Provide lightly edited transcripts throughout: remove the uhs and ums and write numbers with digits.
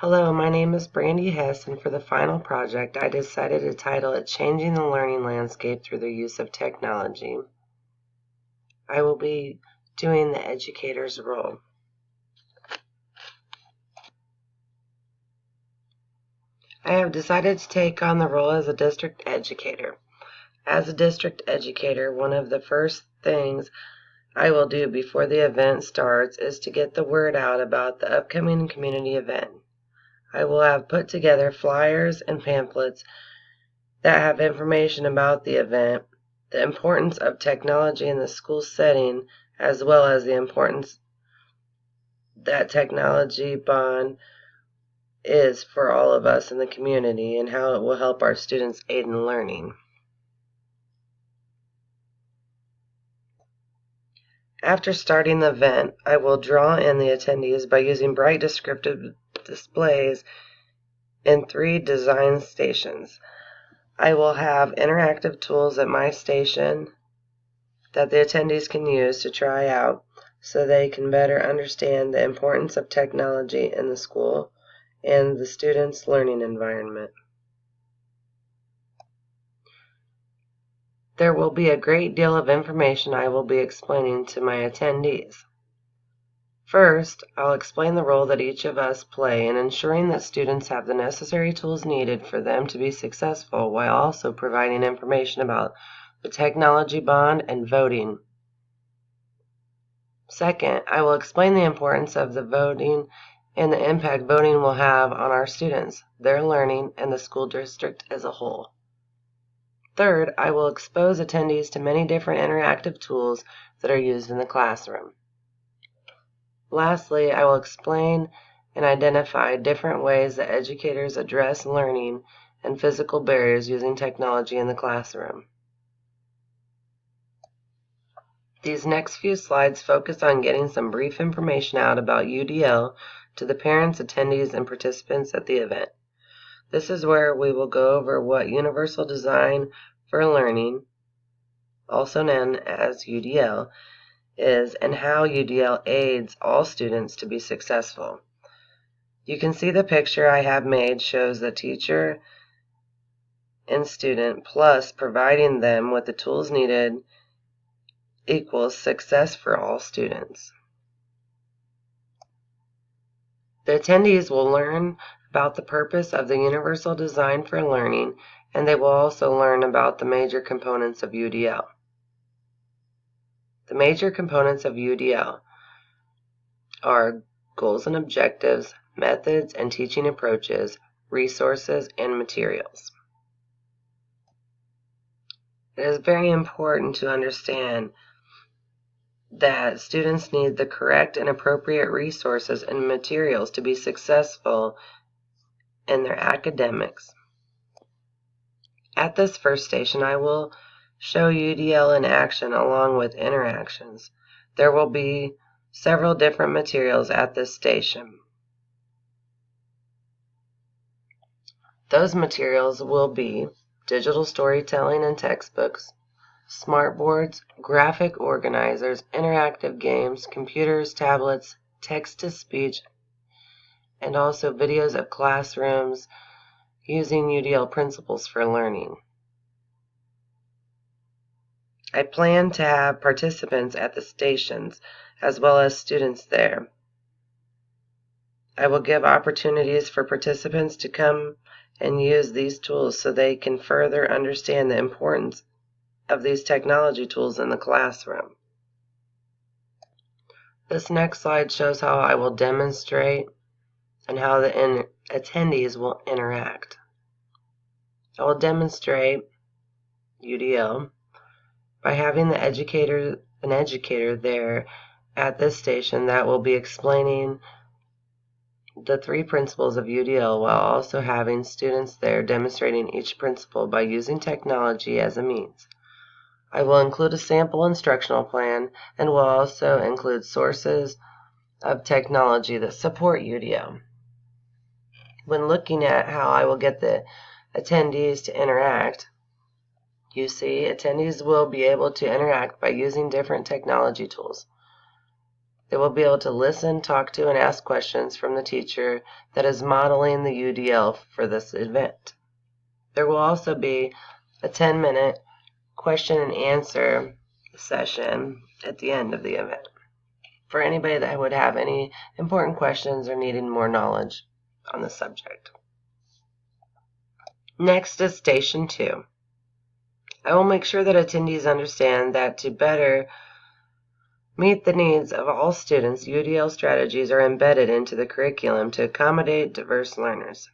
Hello, my name is Brandy Hess, and for the final project, I decided to title it Changing the Learning Landscape Through the Use of Technology. I will be doing the educator's role. I have decided to take on the role as a district educator. As a district educator, one of the first things I will do before the event starts is to get the word out about the upcoming community event. I will have put together flyers and pamphlets that have information about the event, the importance of technology in the school setting, as well as the importance that technology bond is for all of us in the community and how it will help our students aid in learning. After starting the event, I will draw in the attendees by using bright descriptive displays in 3 design stations. I will have interactive tools at my station that the attendees can use to try out so they can better understand the importance of technology in the school and the students' learning environment. There will be a great deal of information I will be explaining to my attendees. First, I'll explain the role that each of us play in ensuring that students have the necessary tools needed for them to be successful, while also providing information about the technology bond and voting. Second, I will explain the importance of the voting and the impact voting will have on our students, their learning, and the school district as a whole. Third, I will expose attendees to many different interactive tools that are used in the classroom. Lastly, I will explain and identify different ways that educators address learning and physical barriers using technology in the classroom. These next few slides focus on getting some brief information out about UDL to the parents, attendees, and participants at the event. This is where we will go over what Universal Design for Learning, also known as UDL, is and how UDL aids all students to be successful. You can see the picture I have made shows the teacher and student plus providing them with the tools needed equals success for all students. The attendees will learn about the purpose of the Universal Design for Learning, and they will also learn about the major components of UDL. The major components of UDL are goals and objectives, methods and teaching approaches, resources, and materials. It is very important to understand that students need the correct and appropriate resources and materials to be successful in their academics. At this first station, I will show UDL in action along with interactions. There will be several different materials at this station. Those materials will be digital storytelling and textbooks, smartboards, graphic organizers, interactive games, computers, tablets, text-to-speech, and also videos of classrooms using UDL principles for learning. I plan to have participants at the stations as well as students there. I will give opportunities for participants to come and use these tools so they can further understand the importance of these technology tools in the classroom. This next slide shows how I will demonstrate and how the attendees will interact. I will demonstrate UDL by having an educator there at this station that will be explaining the 3 principles of UDL while also having students there demonstrating each principle by using technology as a means. I will include a sample instructional plan and will also include sources of technology that support UDL. When looking at how I will get the attendees to interact, you see attendees will be able to interact by using different technology tools. They will be able to listen, talk to, and ask questions from the teacher that is modeling the UDL for this event. There will also be a 10-minute question and answer session at the end of the event for anybody that would have any important questions or needing more knowledge on the subject. Next is Station 2. I will make sure that attendees understand that to better meet the needs of all students, UDL strategies are embedded into the curriculum to accommodate diverse learners.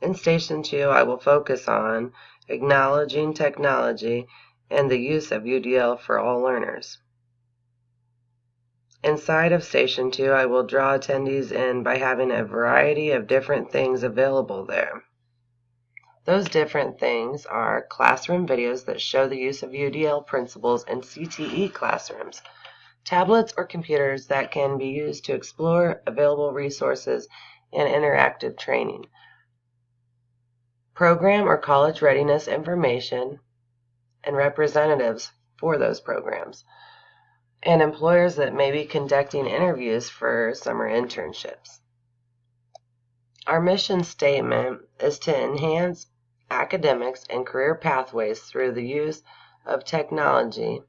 In Station 2, I will focus on acknowledging technology and the use of UDL for all learners. Inside of Station 2, I will draw attendees in by having a variety of different things available there. Those different things are classroom videos that show the use of UDL principles in CTE classrooms, tablets or computers that can be used to explore available resources and interactive training, program or college readiness information and representatives for those programs, and employers that may be conducting interviews for summer internships. Our mission statement is to enhance academics and career pathways through the use of technology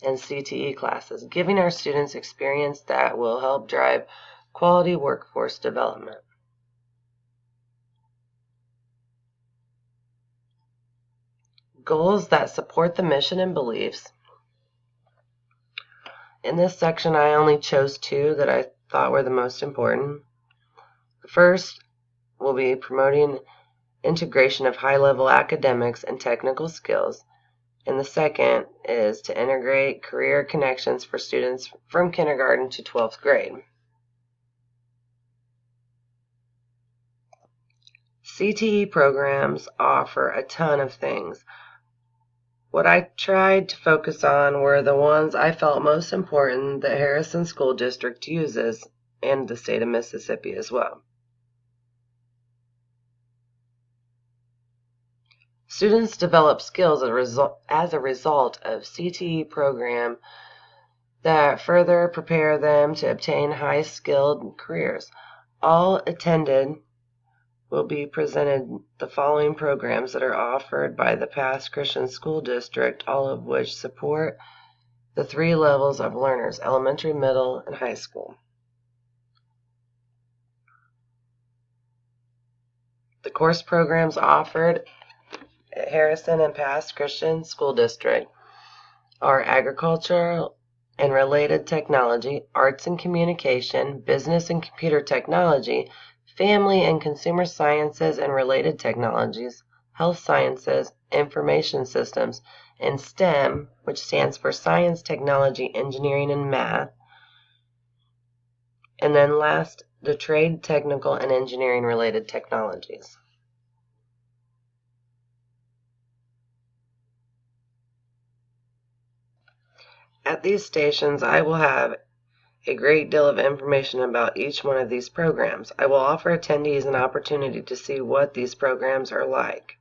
in CTE classes, giving our students experience that will help drive quality workforce development. Goals that support the mission and beliefs. In this section, I only chose 2 that I thought were the most important. The first will be promoting integration of high-level academics and technical skills, and the second is to integrate career connections for students from kindergarten to 12th grade. CTE programs offer a ton of things. What I tried to focus on were the ones I felt most important that Harrison School District uses, and the state of Mississippi as well. Students develop skills as a result of CTE program that further prepare them to obtain high-skilled careers. All attended will be presented the following programs that are offered by the Pass Christian School District, all of which support the 3 levels of learners, elementary, middle, and high school. The course programs offered at Harrison and Pass Christian School District are agriculture and related technology, arts and communication, business and computer technology, family and consumer sciences and related technologies, health sciences, information systems, and STEM, which stands for science, technology, engineering, and math. And then last, the trade, technical, and engineering related technologies. At these stations, I will have a great deal of information about each one of these programs. I will offer attendees an opportunity to see what these programs are like.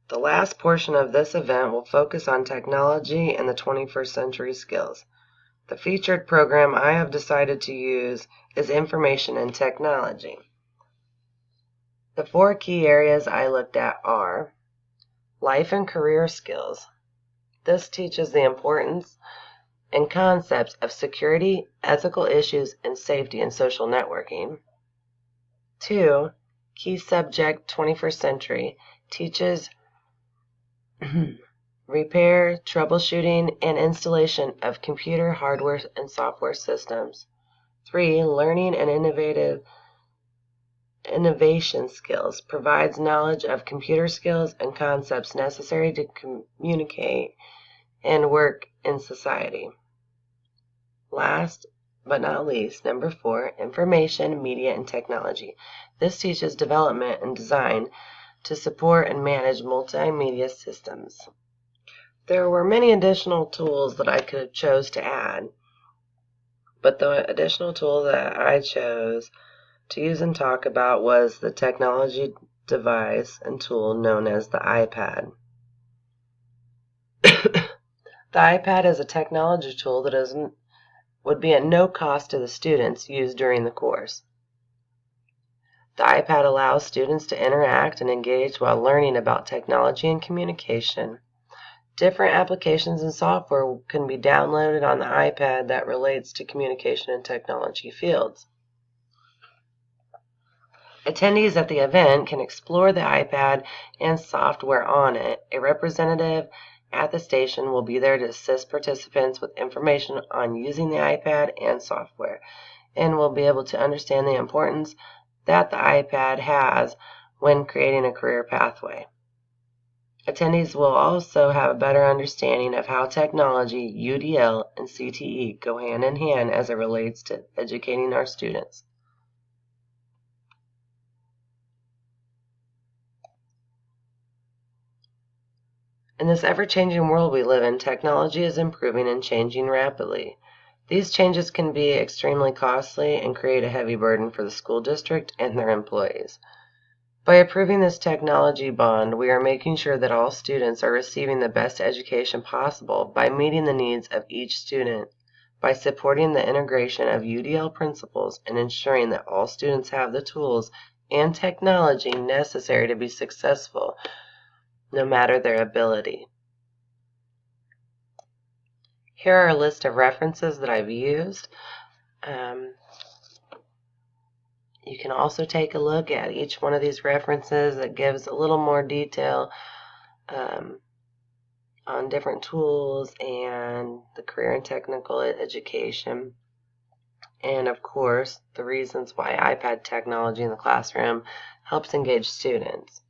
The last portion of this event will focus on technology and the 21st century skills. The featured program I have decided to use is information and technology. The 4 key areas I looked at are life and career skills. This teaches the importance and concepts of security, ethical issues, and safety in social networking. 2, key subject 21st century teaches repair, troubleshooting, and installation of computer hardware and software systems. 3, learning and innovation skills provides knowledge of computer skills and concepts necessary to communicate and work in society. Last but not least, number 4, information, media, and technology. This teaches development and design to support and manage multimedia systems. There were many additional tools that I could have chose to add, but the additional tool that I chose to use and talk about was the technology device and tool known as the iPad. The iPad is a technology tool that is would be at no cost to the students used during the course. The iPad allows students to interact and engage while learning about technology and communication. Different applications and software can be downloaded on the iPad that relates to communication and technology fields. Attendees at the event can explore the iPad and software on it. A representative at the station will be there to assist participants with information on using the iPad and software, and will be able to understand the importance that the iPad has when creating a career pathway. Attendees will also have a better understanding of how technology, UDL, and CTE go hand in hand as it relates to educating our students. In this ever-changing world we live in, technology is improving and changing rapidly. These changes can be extremely costly and create a heavy burden for the school district and their employees. By approving this technology bond, we are making sure that all students are receiving the best education possible by meeting the needs of each student, by supporting the integration of UDL principles and ensuring that all students have the tools and technology necessary to be successful, no matter their ability. Here are a list of references that I've used. You can also take a look at each one of these references that gives a little more detail on different tools and the career and technical education. And of course, the reasons why iPad technology in the classroom helps engage students.